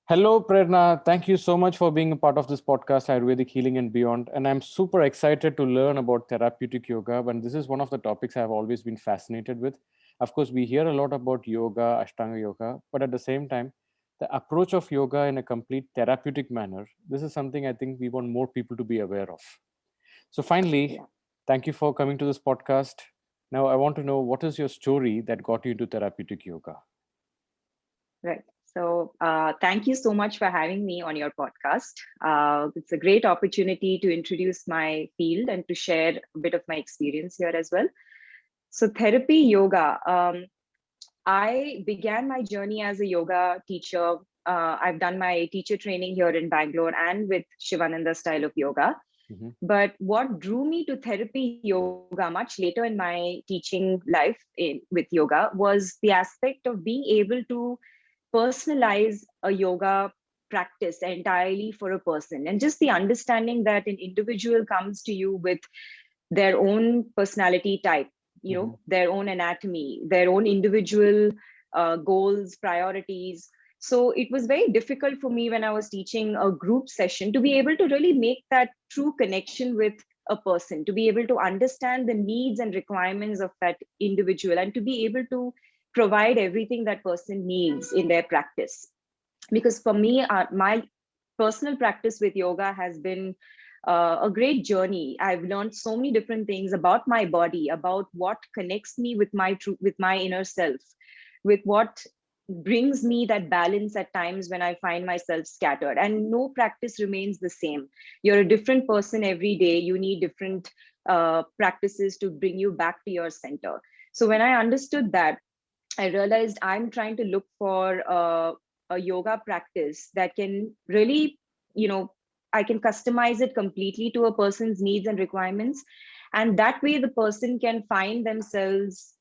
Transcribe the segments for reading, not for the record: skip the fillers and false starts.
Hello, Prerna. Thank you so much for being a part of this podcast, Ayurvedic Healing and Beyond. And I'm super excited to learn about therapeutic yoga. And this is one of the topics I've always been fascinated with. Of course, we hear a lot about yoga, Ashtanga yoga, but at the same time, the approach of yoga in a complete therapeutic manner, this is something I think we want more people to be aware of. So, finally, Yeah, thank you for coming to this podcast. Now, I want to know what is your story that got you into therapeutic yoga? right. Thank you so much for having me on your podcast. It's a great opportunity to introduce my field and to share a bit of my experience here as well. So, therapy yoga. I began my journey as a yoga teacher. I've done my teacher training here in Bangalore and with Shivananda style of yoga. Mhm. But what drew me to therapy yoga much later in my teaching life with yoga was the aspect of being able to personalize a yoga practice entirely for a person, and just the understanding that an individual comes to you with their own personality type, Mhm. their own anatomy, their own individual goals, priorities. So it was very difficult for me when I was teaching a group session to be able to really make that true connection with a person, to be able to understand the needs and requirements of that individual, and to be able to provide everything that person needs in their practice. Because for me, my personal practice with yoga has been a great journey. I've learned so many different things about my body, about what connects me with my with my inner self, with what brings me that balance at times when I find myself scattered. And no practice remains the same. You're a different person every day. You need different practices to bring you back to your center. So when I understood that, I realized I'm trying to look for a yoga practice that can really, you know, I can customize it completely to a person's needs and requirements. And that way, the person can find themselves,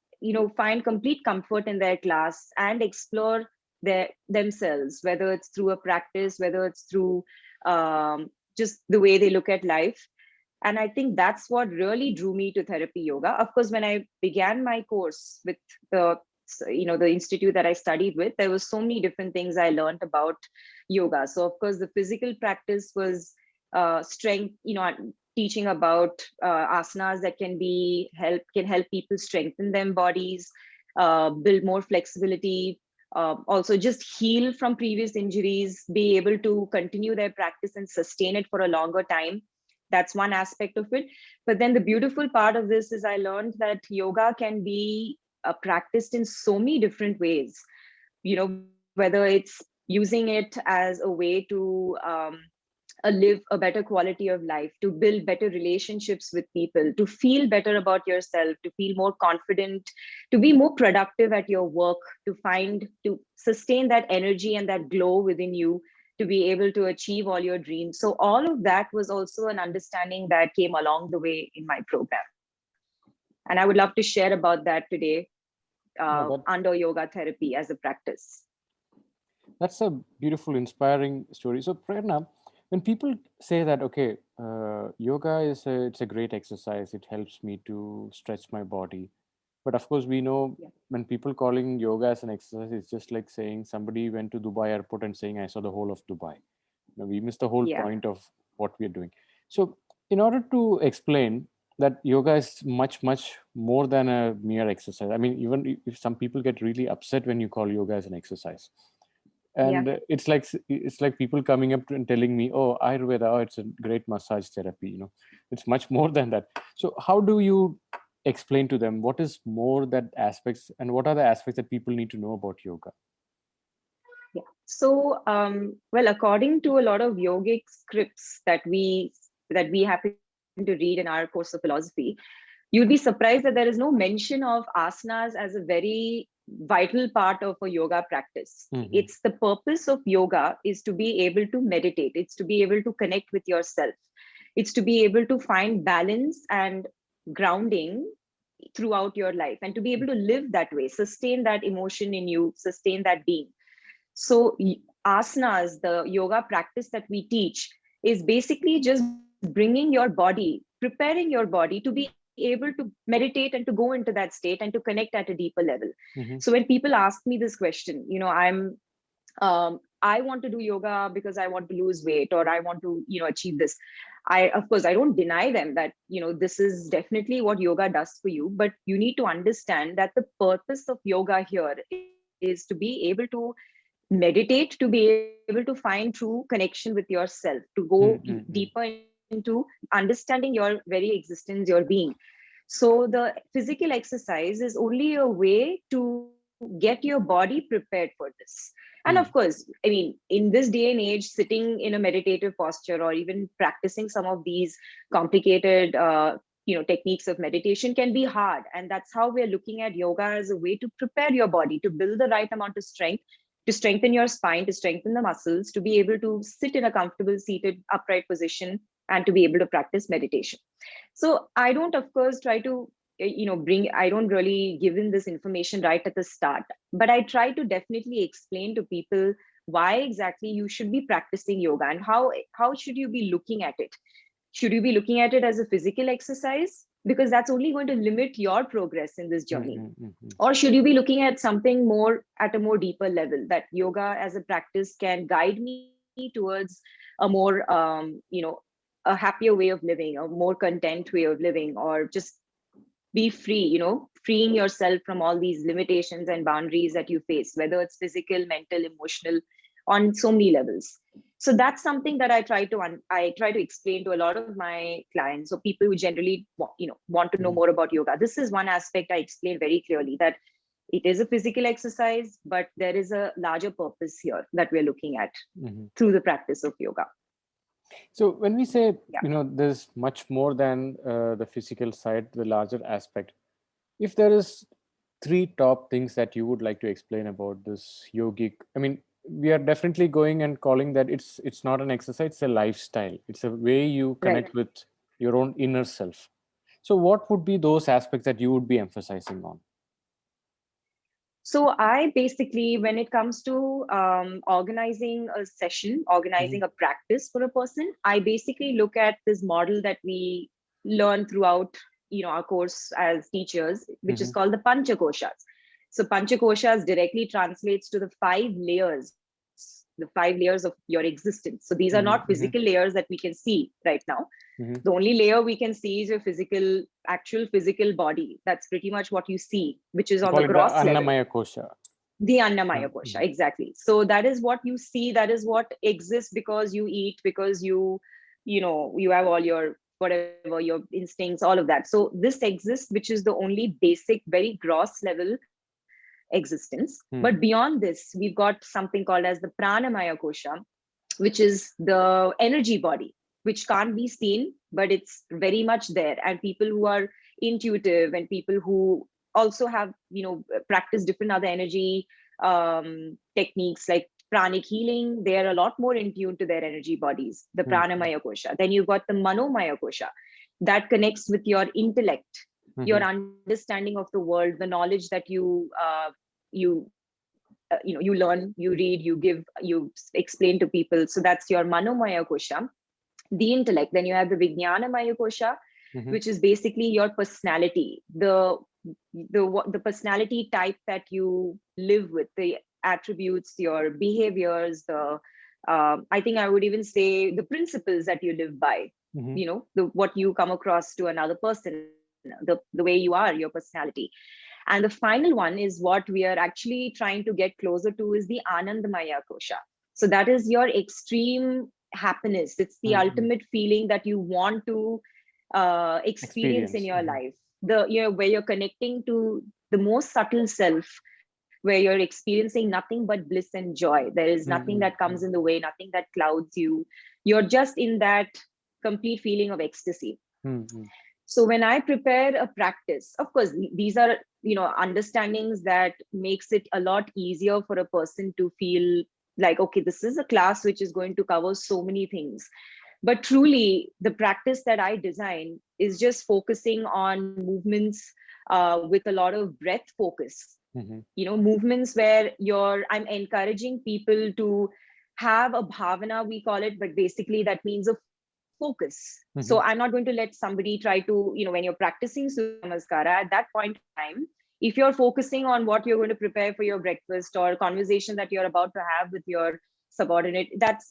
find complete comfort in their class and explore themselves, whether it's through a practice, whether it's through just the way they look at life. And I think that's what really drew me to therapy yoga. Of course, when I began my course with the the institute that I studied with, there was so many different things I learned about yoga. So of course the physical practice was strength, teaching about asanas that can help people strengthen their bodies, build more flexibility, also just heal from previous injuries, be able to continue their practice and sustain it for a longer time. That's one aspect of it. But then the beautiful part of this is I learned that yoga can be practiced in so many different ways, whether it's using it as a way to live a better quality of life, to build better relationships with people, to feel better about yourself, to feel more confident, to be more productive at your work, to sustain that energy and that glow within you, to be able to achieve all your dreams. So all of that was also an understanding that came along the way in my program. And I would love to share about that today Yeah, that under yoga therapy as a practice. That's a beautiful, inspiring story. So, Prerna, when people say that, okay, yoga it's a great exercise, it helps me to stretch my body. But of course, we know Yeah. when people calling yoga as an exercise, it's just like saying somebody went to Dubai airport and saying, I saw the whole of Dubai. We miss the whole Yeah. point of what we are doing. So, in order to explain that yoga is much, much more than a mere exercise. I mean, even if some people get really upset when you call yoga as an exercise, Yeah. and it's like people coming up and telling me, oh, ayurveda, oh, it's a great massage therapy, it's much more than that. So how do you explain to them what is more that aspects, and what are the aspects that people need to know about yoga? Yeah. So, well, according to a lot of yogic scripts that we happen to read in our course of philosophy, you'll be surprised that there is no mention of asanas as a very vital part of a yoga practice. Hmm. It's the purpose of yoga is to be able to meditate. It's to be able to connect with yourself. It's to be able to find balance and grounding throughout your life, and to be able to live that way, sustain that emotion in you, sustain that being. So, asanas, the yoga practice that we teach, is basically just bringing your body, preparing your body to be able to meditate and to go into that state and to connect at a deeper level. Hmm. So, when people ask me this question, I'm I want to do yoga because I want to lose weight, or I want to, achieve this. Of course, I don't deny them that, this is definitely what yoga does for you, but you need to understand that the purpose of yoga here is to be able to meditate, to be able to find true connection with yourself, to go deeper into understanding your very existence, your being. So the physical exercise is only a way to get your body prepared for this. And of course, I mean, in this day and age, sitting in a meditative posture or even practicing some of these complicated techniques of meditation can be hard. And that's how we're looking at yoga as a way to prepare your body, to build the right amount of strength, to strengthen your spine, to strengthen the muscles, to be able to sit in a comfortable seated upright position, and to be able to practice meditation. So I don't, of course, try to I don't really give in this information right at the start, but I try to definitely explain to people why exactly you should be practicing yoga, and how should you be looking at it. Should you be looking at it as a physical exercise, because that's only going to limit your progress in this journey? Or should you be looking at something more at a more deeper level, that yoga as a practice can guide me towards a more a happier way of living, a more content way of living, or just be free, freeing yourself from all these limitations and boundaries that you face, whether it's physical, mental, emotional, on so many levels. So that's something that I try to explain to a lot of my clients, or people who generally want to know more about yoga. This is one aspect I explain very clearly, that it is a physical exercise, but there is a larger purpose here that we're looking at through the practice of yoga. So when we say, there's much more than the physical side, the larger aspect, if there is three top things that you would like to explain about this yogic, I mean, we are definitely going and calling that it's not an exercise, it's a lifestyle. It's a way you connect with your own inner self. So what would be those aspects that you would be emphasizing on? So I basically, when it comes to organizing a session, organizing a practice for a person, I basically look at this model that we learn throughout, our course as teachers, which is called the Pancha Koshas. So Pancha Koshas directly translates to the 5 layers, the 5 layers of your existence. So these are not physical layers that we can see right now. The only layer we can see is your actual physical body. That's pretty much what you see, which is on the gross level. Annamaya Kosha. The Annamaya Kosha, exactly. So that is what you see. That is what exists because you eat, because you have all your whatever, your instincts, all of that. So this exists, which is the only basic, very gross level existence. But beyond this, we've got something called as the Pranamaya Kosha, which is the energy body, which can't be seen, but it's very much there. And people who are intuitive, and people who also have, practice different other energy techniques like pranic healing, they are a lot more in tune to their energy bodies, the Pranamaya Kosha. Then you've got the Manomaya Kosha that connects with your intellect, your understanding of the world, the knowledge that you learn, you read, you give, you explain to people. So that's your Manomaya Kosha, the intellect. Then you have the Vijnanamaya Kosha, which is basically your personality, the personality type that you live with, the attributes, your behaviors, the I think I would even say the principles that you live by, what you come across to another person, the way you are, your personality. And the final one is what we are actually trying to get closer to, is the Anandamaya Kosha. So that is your extreme happiness. It's the ultimate feeling that you want to experience in your life. Where you're connecting to the most subtle self, where you're experiencing nothing but bliss and joy. There is nothing that comes in the way, nothing that clouds you. You're just in that complete feeling of ecstasy. So when I prepare a practice, of course, these are, understandings that makes it a lot easier for a person to feel like, okay, this is a class which is going to cover so many things. But truly, the practice that I design is just focusing on movements with a lot of breath focus. Movements where I'm encouraging people to have a bhavana, we call it, but basically that means a focus. So I'm not going to let somebody try to, when you're practicing Surya Namaskara, at that point in time, if you're focusing on what you're going to prepare for your breakfast, or conversation that you're about to have with your subordinate, that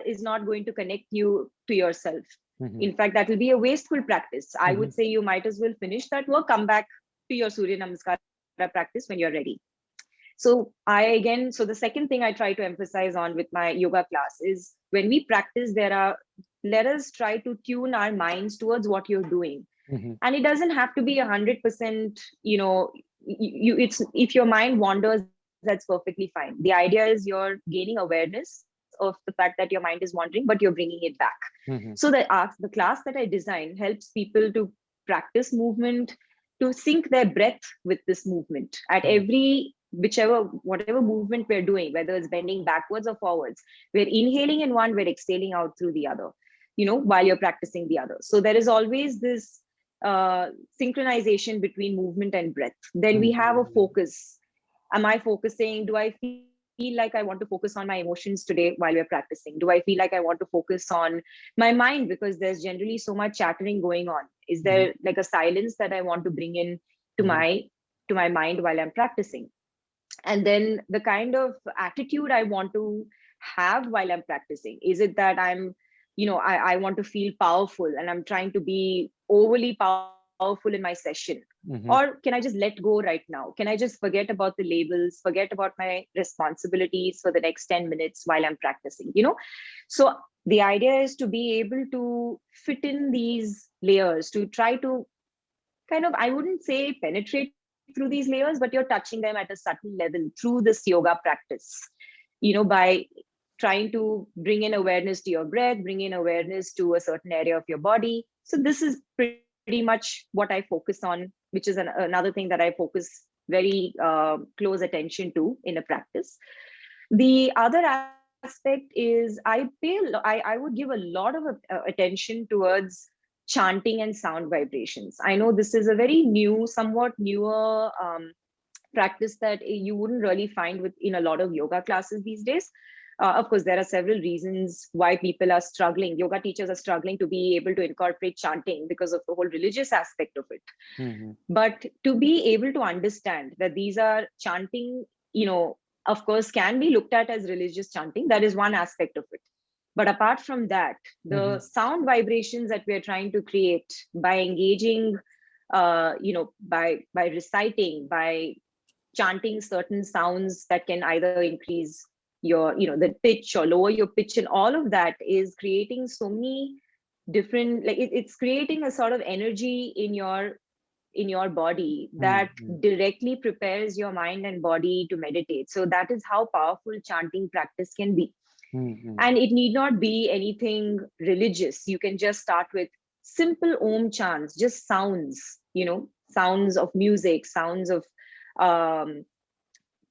is not going to connect you to yourself. Mm-hmm. In fact, that will be a wasteful practice. I Mm-hmm. would say you might as well finish that work, come back to your Surya Namaskara practice when you're ready. So so the second thing I try to emphasize on with my yoga class is, when we practice, let us try to tune our minds towards what you're doing. Mm-hmm. And it doesn't have to be 100%, it's, if your mind wanders, that's perfectly fine. The idea is you're gaining awareness of the fact that your mind is wandering, but you're bringing it back. Mm-hmm. So the class that I design helps people to practice movement, to sync their breath with this movement at every, whatever movement we're doing, whether it's bending backwards or forwards. We're inhaling in one, we're exhaling out through the other, while you're practicing the other. So there is always this synchronization between movement and breath. Then we have a focus. Am I focusing? Do I feel like I want to focus on my emotions today while we're practicing? Do I feel like I want to focus on my mind, because there's generally so much chattering going on? Is Mm-hmm. there like a silence that I want to bring in to Mm-hmm. my mind while I'm practicing? And then the kind of attitude I want to have while I'm practicing, is it that I want to feel powerful and I'm trying to be overly powerful in my session? Or Mm-hmm. can I just let go right now? Can I just forget about the labels, forget about my responsibilities for the next 10 minutes while I'm practicing? So the idea is to be able to fit in these layers, to try to kind of, I wouldn't say penetrate through these layers, but you're touching them at a subtle level through this yoga practice, by trying to bring in awareness to your breath, bring in awareness to a certain area of your body. So this is pretty much what I focus on, which is another thing that I focus very close attention to in a practice. The other aspect is, I would give a lot of attention towards chanting and sound vibrations. I know this is a very somewhat newer practice that you wouldn't really find in a lot of yoga classes these days. Of course, there are several reasons why people are struggling. Yoga teachers are struggling to be able to incorporate chanting because of the whole religious aspect of it. Mm-hmm. But to be able to understand that these are chanting, of course, can be looked at as religious chanting. That is one aspect of it. But apart from that, Mm-hmm. the sound vibrations that we're trying to create by engaging, by reciting, by chanting certain sounds that can either increase your, the pitch or lower your pitch, and all of that is creating so many different, like it's creating a sort of energy in your body that Mm-hmm. directly prepares your mind and body to meditate. So that is how powerful chanting practice can be. Mm-hmm. And it need not be anything religious. You can just start with simple om chants, just sounds, sounds of music, sounds of um,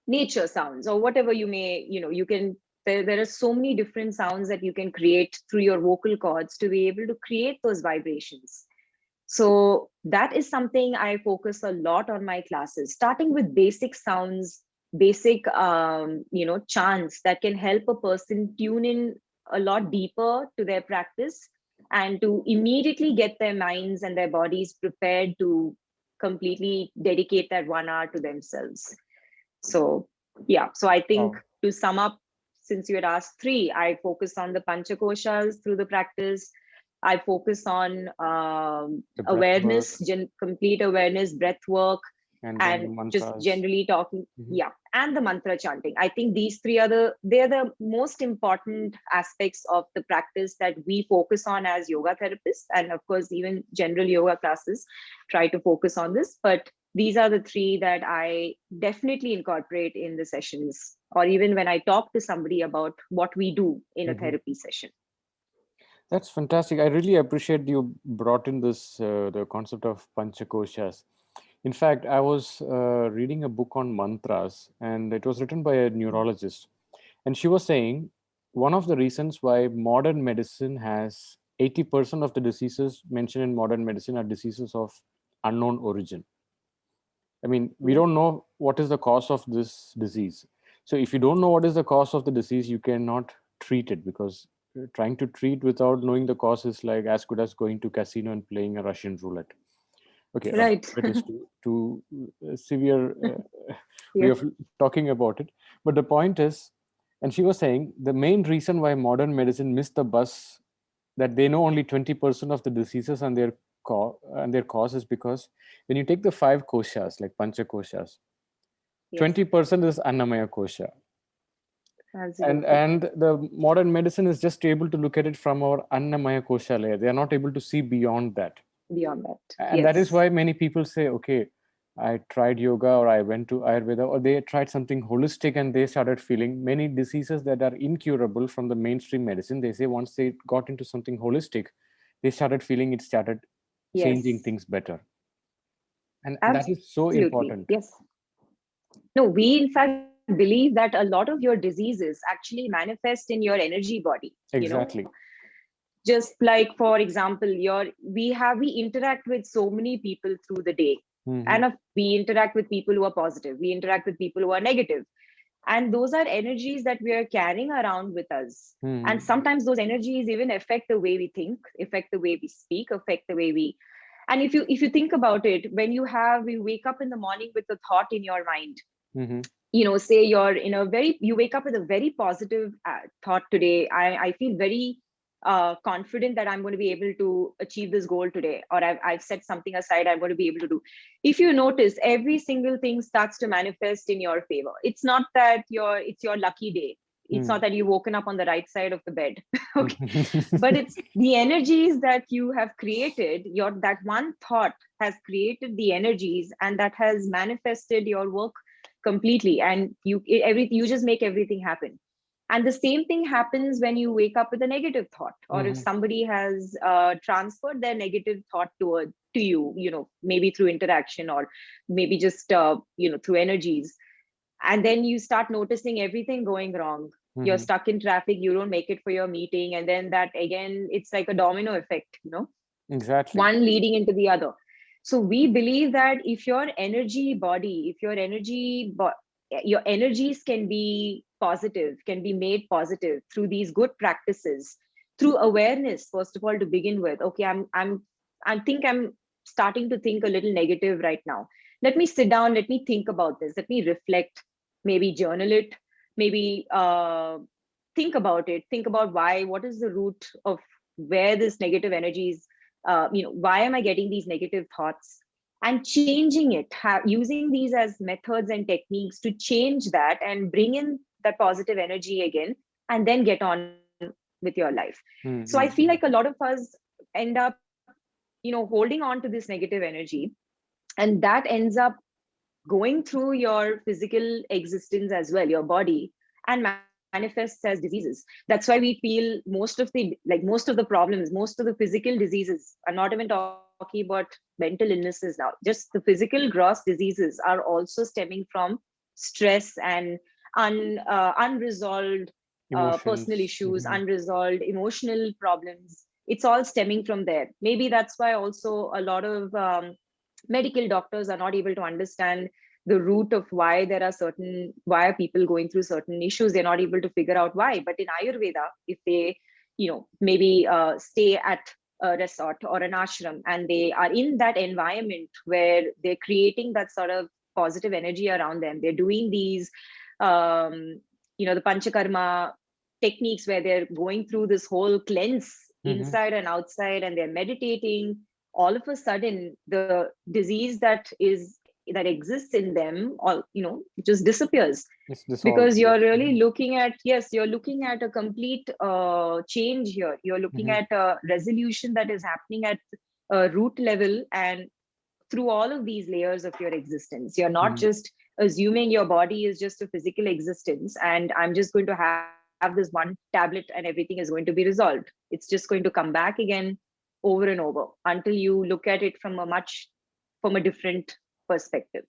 nature sounds, or whatever you may, you can, there are so many different sounds that you can create through your vocal cords to be able to create those vibrations. So that is something I focus a lot on my classes, starting with basic sounds, basic, chants that can help a person tune in a lot deeper to their practice, and to immediately get their minds and their bodies prepared to completely dedicate that 1 hour to themselves. So, yeah, so I think, Wow. to sum up, since you had asked three, I focus on the Pancha Koshas through the practice. I focus on The breath work awareness, complete awareness, breath work, and then the and just mantras. generally talking. Mm-hmm. Yeah, and the mantra chanting. I think these three are they're the most important aspects of the practice that we focus on as yoga therapists, and of course, even general yoga classes try to focus on this. But these are the three that I definitely incorporate in the sessions, or even when I talk to somebody about what we do in a Mm-hmm. therapy session. That's fantastic. I really appreciate you brought in this the concept of Pancha Koshas. In fact, I was reading a book on mantras, and it was written by a neurologist. And she was saying one of the reasons why modern medicine has 80% of the diseases mentioned in modern medicine are diseases of unknown origin. I mean, we Yeah, don't know what is the cause of this disease. So, if you don't know what is the cause of the disease, you cannot treat it, because trying to treat without knowing the cause is like as good as going to casino and playing a Russian roulette. Okay, right. that is too severe way Yeah. of talking about it. But the point is, And she was saying the main reason why modern medicine missed the bus, that they know only 20% of the diseases and their cause, is because when you take the five koshas, like Pancha Koshas, Yes, 20% is Annamaya Kosha. And absolutely. and the modern medicine is just able to look at it from our Annamaya Kosha layer. They are not able to see beyond that. Beyond that, And that is yes, why many people say, okay, I tried yoga or I went to Ayurveda or they tried something holistic and they started feeling many diseases that are incurable from the mainstream medicine. They say once they got into something holistic, they started feeling it started changing yes, things better. And that is so absolutely, important. yes. No, we in fact believe that a lot of your diseases actually manifest in your energy body, Exactly. just like, for example, we interact with so many people through the day. Hmm. And we interact with people who are positive, we interact with people who are negative, and those are energies that we are carrying around with us. And Hmm. sometimes those energies even affect the way we think, affect the way we speak, affect the way we. And if you think about it, when you wake up in the morning with a thought in your mind, Hmm. say you're in a very you wake up with a very positive thought today. I feel very confident that I'm going to be able to achieve this goal today, or I've set something aside I'm going to be able to do. If you notice, every single thing starts to manifest in your favor. It's not that it's your lucky day. It's not that you've woken up on the right side of the bed. Okay, but it's the energies that you have created. Your That one thought has created the energies, and that has manifested your work completely. And you just make everything happen. And the same thing happens when you wake up with a negative thought, or if Hmm. somebody has transferred their negative thought to you, maybe through interaction, or maybe just through energies. And then you start noticing everything going wrong. You're Hmm. stuck in traffic, you don't make it for your meeting, and then that again, it's like a domino effect, Exactly. one leading into the other. So we believe that if your energy body, if your energies can be positive, can be made positive through these good practices, through awareness, first of all, to begin with. Okay, I think I'm starting to think a little negative right now. Let me sit down, let me think about this, let me reflect, maybe journal it, maybe think about why, what is the root of where this negative energy is, why am I getting these negative thoughts, and changing it, using these as methods and techniques to change that and bring in that positive energy again, and then get on with your life. So I feel like a Mm-hmm. lot of us end up holding on to this negative energy, and that ends up going through your physical existence as well, your body, and manifests as diseases. That's why we feel most of the problems, most of the physical diseases. I'm not even talking about mental illnesses now. Just the physical gross diseases are also stemming from stress and unresolved personal Emotions. issues, Hmm. unresolved emotional problems. It's all stemming from there. Maybe that's why also a lot of medical doctors are not able to understand the root of why are people going through certain issues. They're not able to figure out why. But in Ayurveda, if they maybe stay at a resort or an ashram, and they are in that environment where they're creating that sort of positive energy around them, they're doing these the panchakarma techniques, where they're going through this whole cleanse Hmm. inside and outside, and they're meditating. All of a sudden, the disease that exists in them all just disappears, It's dissolved. because Yeah. you're really Hmm. looking at a complete change here. You're looking Hmm. at a resolution that is happening at a root level, and through all of these layers of your existence. You're not Hmm. just assuming your body is just a physical existence, and I'm just going to have this one tablet and everything is going to be resolved. It's just going to come back again over and over until you look at it from a different perspective.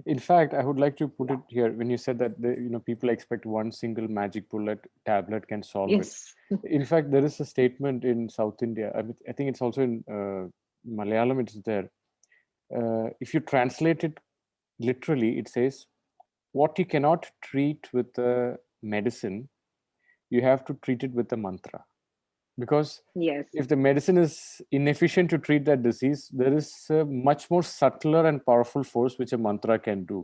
In fact, I would like to put it here when you said that people expect one single magic bullet tablet can solve it. Yes. In fact, there is a statement in South India. I mean, I think it's also in Malayalam. It's there. If you translate it literally, it says, "What you cannot treat with a medicine, you have to treat it with a mantra." Because Yes. if the medicine is inefficient to treat that disease, there is a much more subtler and powerful force which a mantra can do.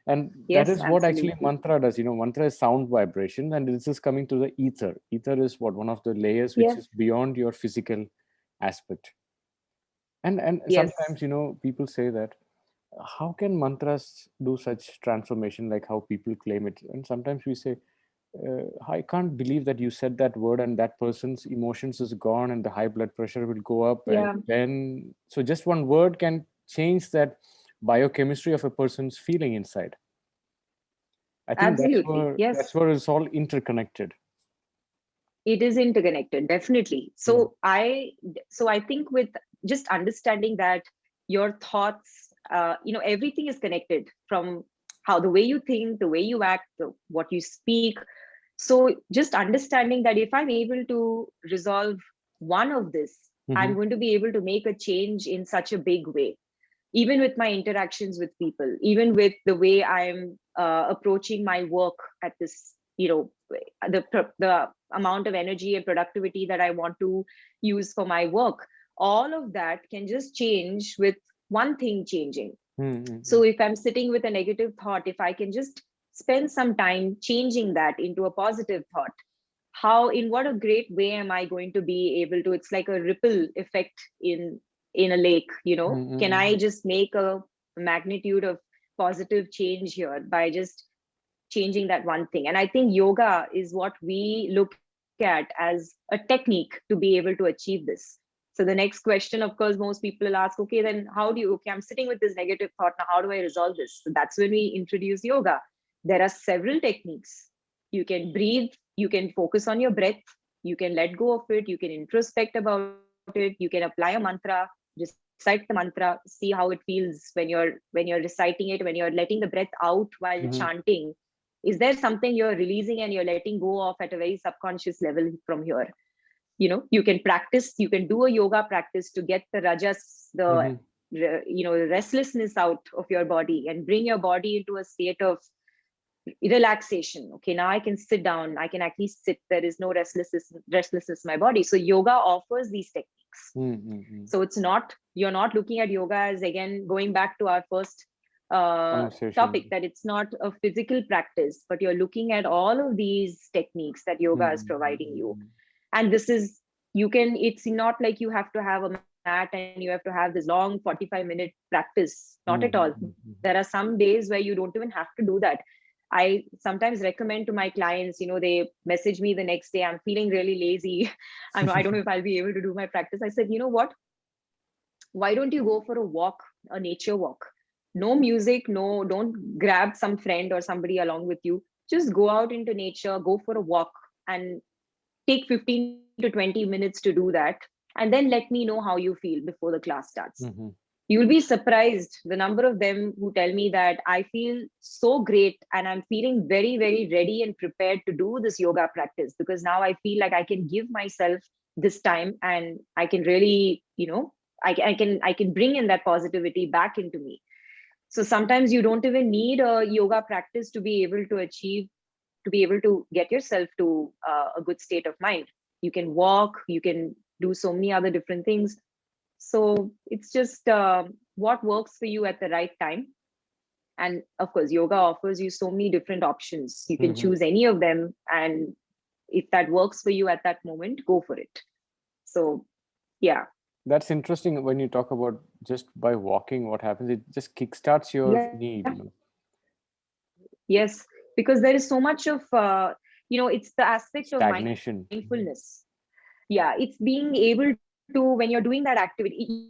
And that Yes, is what actually absolutely. mantra does. Mantra is sound vibration, and this is coming to the ether. Ether is what, one of the layers which Yes, is beyond your physical aspect. And yes, sometimes, people say that, how can mantras do such transformation like how people claim it? And sometimes we say, I can't believe that you said that word and that person's emotions is gone and the high blood pressure will go up. And yeah, then, so just one word can change that biochemistry of a person's feeling inside. I think that's absolutely. where Yes, that's where it's all interconnected. it is interconnected, definitely. Yeah. So I think with just understanding that your thoughts, everything is connected, from how the way you think, the way you act, what you speak. So just understanding that if I'm able to resolve one of this, I'm Mm-hmm. going to be able to make a change in such a big way, even with my interactions with people, even with the way I'm approaching my work at this, the amount of energy and productivity that I want to use for my work. All of that can just change with one thing changing. Mm-hmm. So if I'm sitting with a negative thought, if I can just spend some time changing that into a positive thought, how, in what a great way am I going to be able to, it's like a ripple effect in a lake, can I Mm-hmm. just make a magnitude of positive change here by just changing that one thing. And I think yoga is what we look at as a technique to be able to achieve this. So the next question, of course, most people will ask, okay, then how do you, okay, I'm sitting with this negative thought, now how do I resolve this? So that's when we introduce yoga. There are several techniques. You can breathe, you can focus on your breath, you can let go of it, you can introspect about it, you can apply a mantra, recite the mantra, see how it feels when you're reciting it, when you're letting the breath out while Mm-hmm. chanting. Is there something you're releasing and you're letting go of at a very subconscious level from here? You can practice, you can do a yoga practice to get the rajas, the Mm-hmm. restlessness out of your body and bring your body into a state of relaxation. Okay, now I can sit down, I can at least sit, there is no restlessness in my body. So yoga offers these techniques. Mm-hmm. So it's not, you're not looking at yoga as, again, going back to our first topic, Conversation. that it's not a physical practice, but you're looking at all of these techniques that yoga is providing you. Mm-hmm. And this is, you can, it's not like you have to have a mat and you have to have this long 45-minute practice, not at all. There are some days where you don't even have to do that. I sometimes recommend to my clients, they message me the next day, I'm feeling really lazy. I don't know if I'll be able to do my practice. I said, you know what, why don't you go for a walk, a nature walk? No music, no, don't grab some friend or somebody along with you. Just go out into nature, go for a walk, and take 15 to 20 minutes to do that. And then let me know how you feel before the class starts. Mm-hmm. You'll be surprised the number of them who tell me that I feel so great and I'm feeling very, very ready and prepared to do this yoga practice, because now I feel like I can give myself this time and I can really, I can bring in that positivity back into me. So sometimes you don't even need a yoga practice to be able to achieve, to be able to get yourself to a good state of mind. You can walk, you can do so many other different things. So it's just what works for you at the right time. And of course, yoga offers you so many different options. You can Mm-hmm. choose any of them. And if that works for you at that moment, go for it. So, yeah. That's interesting when you talk about just by walking, what happens? It just kickstarts your Yeah. need. Yes. Because there is so much of, it's the aspect of Stagnation. mindfulness. Yeah, it's being able to, when you're doing that activity,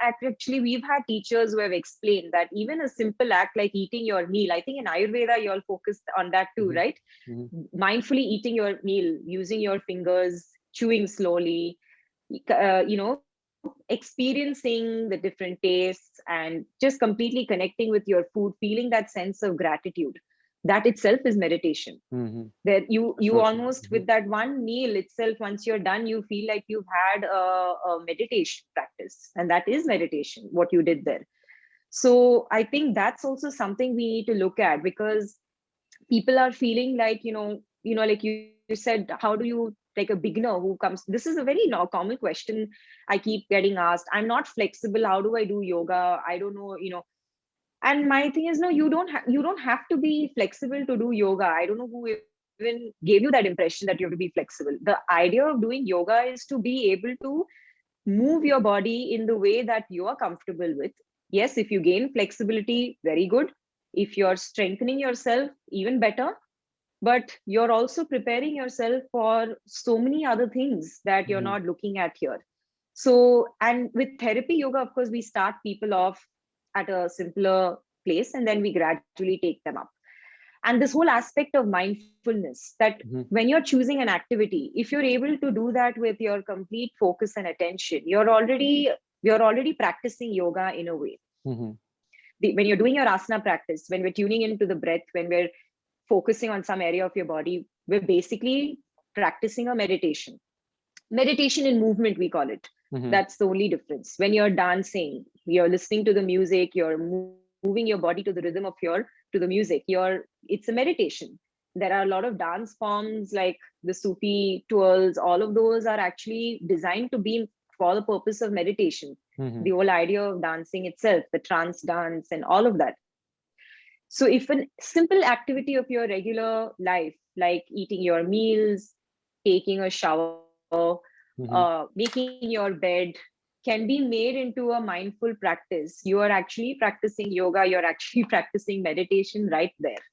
actually, we've had teachers who have explained that even a simple act like eating your meal, I think in Ayurveda you all focus on that too, Mm-hmm. right? Mm-hmm. Mindfully eating your meal, using your fingers, chewing slowly, experiencing the different tastes and just completely connecting with your food, feeling that sense of gratitude, that itself is meditation. Mm-hmm. That you So, almost, with that one meal itself, once you're done, you feel like you've had a meditation practice, and that is meditation, what you did there. So I think that's also something we need to look at, because people are feeling like, like you said, how do you, like a beginner who comes, this is a very common question I keep getting asked. I'm not flexible, how do I do yoga? I don't know, And my thing is, no, you don't have to be flexible to do yoga. I don't know who even gave you that impression that you have to be flexible. The idea of doing yoga is to be able to move your body in the way that you are comfortable with. Yes, if you gain flexibility, very good. If you're strengthening yourself, even better. But you're also preparing yourself for so many other things that you're Mhm. not looking at here. So, and with therapy yoga, of course, we start people off at a simpler place and then we gradually take them up. And this whole aspect of mindfulness, that Mhm. when you're choosing an activity, if you're able to do that with your complete focus and attention, you're already practicing yoga in a way. Mhm. When you're doing your asana practice, when we're tuning into the breath, when we're focusing on some area of your body, we're basically practicing a meditation in movement, we call it. Mhm. That's the only difference. When you're dancing, you're listening to the music, you're moving your body to the rhythm of the music, it's a meditation. There are a lot of dance forms like the Sufi twirls. All of those are actually designed to be for the purpose of meditation. Mhm. The whole idea of dancing itself, the trance dance and all of that. So if a simple activity of your regular life, like eating your meals, taking a shower, Mhm. making your bed, can be made into a mindful practice, you are actually practicing yoga, you're actually practicing meditation right there.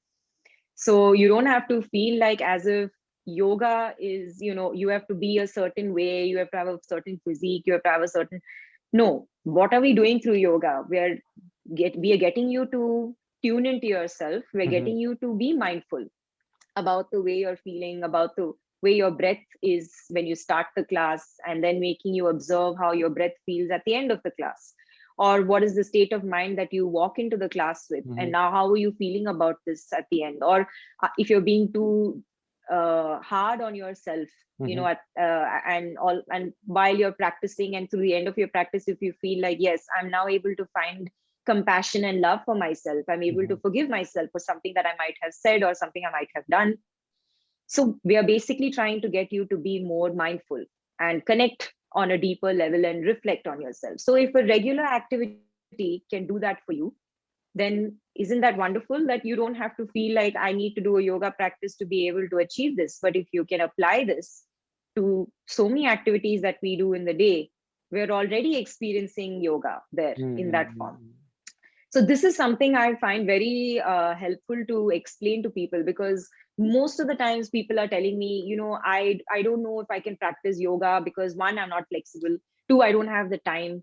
So you don't have to feel like as if yoga is, you have to be a certain way, you have to have a certain physique, you have to have a certain. No, what are we doing through yoga? We are getting you to tune into yourself. We're Mhm. getting you to be mindful about the way you're feeling, about the way your breath is when you start the class, and then making you observe how your breath feels at the end of the class. Or what is the state of mind that you walk into the class with? And Mhm. now, how are you feeling about this at the end? Or if you're being too hard on yourself, Mhm. and while you're practicing and through the end of your practice, if you feel like, yes, I'm now able to find compassion and love for myself, I'm able to Mhm. forgive myself for something that I might have said or something I might have done. So we are basically trying to get you to be more mindful and connect on a deeper level and reflect on yourself. So if a regular activity can do that for you, then isn't that wonderful that you don't have to feel like I need to do a yoga practice to be able to achieve this? But if you can apply this to so many activities that we do in the day, we're already experiencing yoga there in that form. Mhm. So this is something I find very helpful to explain to people, because most of the times people are telling me, I don't know if I can practice yoga because, one, I'm not flexible, two, I don't have the time,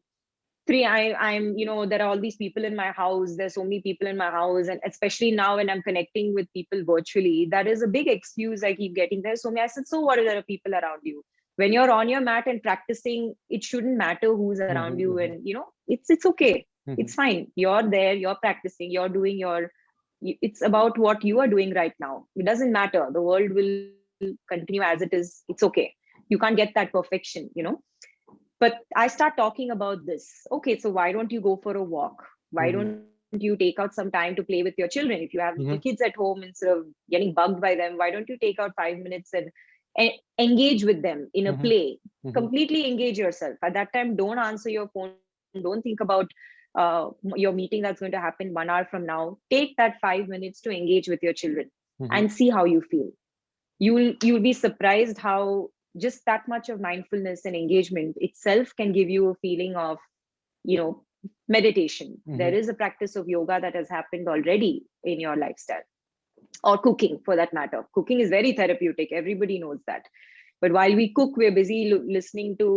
three, I'm there are all these people in my house, there's so many people in my house, and especially now when I'm connecting with people virtually, that is a big excuse I keep getting. There so many. I said, so what, if there are people around you? When you're on your mat and practicing, it shouldn't matter who's around you, Mhm. and it's okay, it's Mhm. fine, you're there, you're practicing, you're doing it's about what you are doing right now. It doesn't matter, the world will continue as it is, it's okay. You can't get that perfection. But I start talking about this. Okay, so why don't you go for a walk? Why Mhm. don't you take out some time to play with your children? If you have little kids Mhm. at home, instead of getting bugged by them, why don't you take out 5 minutes and engage with them in a Mhm. play? Mhm. Completely engage yourself. At that time, don't answer your phone. Don't think about your meeting that's going to happen 1 hour from now. Take that 5 minutes to engage with your children Mhm. and see how you feel. You'll be surprised how just that much of mindfulness and engagement itself can give you a feeling of you know meditation. There Mhm. is a practice of yoga that has happened already in your lifestyle, or cooking for that matter. Cooking is very therapeutic, everybody knows that. But while we cook, we're busy listening to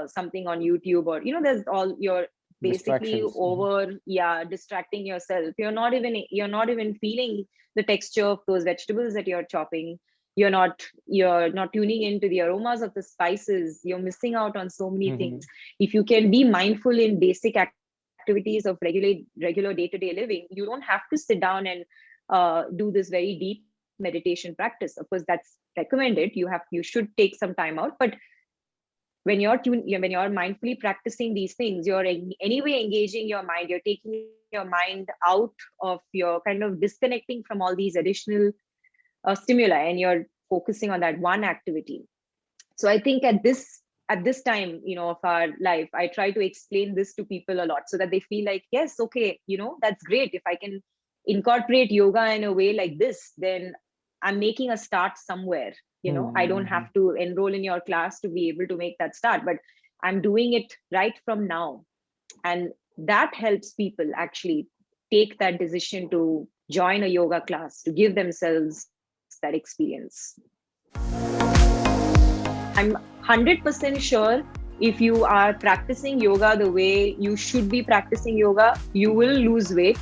something on YouTube, or there's all you're basically Distractions. Mhm. over, yeah, distracting yourself. You're not even feeling the texture of those vegetables that you're chopping. You're not tuning into the aromas of the spices. You're missing out on so many things. Mhm. If you can be mindful in basic activities of regular day-to-day living, you don't have to sit down and do this very deep meditation practice. Of course, that's recommended. You should take some time out, but when you're mindfully practicing these things, you're anyway engaging your mind. You're taking your mind out of your kind of disconnecting from all these additional stimuli, and you're focusing on that one activity. So I think at this at this time, of our life, I try to explain this to people a lot so that they feel like, yes, okay, that's great. If I can incorporate yoga in a way like this, then I'm making a start somewhere. I don't have to enroll in your class to be able to make that start, but I'm doing it right from now. And that helps people actually take that decision to join a yoga class, to give themselves that experience. I'm 100% sure if you are practicing yoga the way you should be practicing yoga, you will lose weight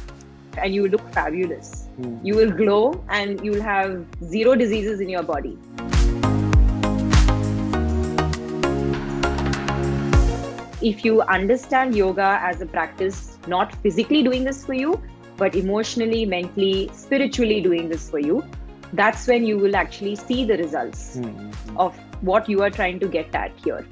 and you will look fabulous. You will glow and you will have zero diseases in your body. If you understand yoga as a practice, not physically doing this for you, but emotionally, mentally, spiritually doing this for you, that's when you will actually see the results of what you are trying to get at here.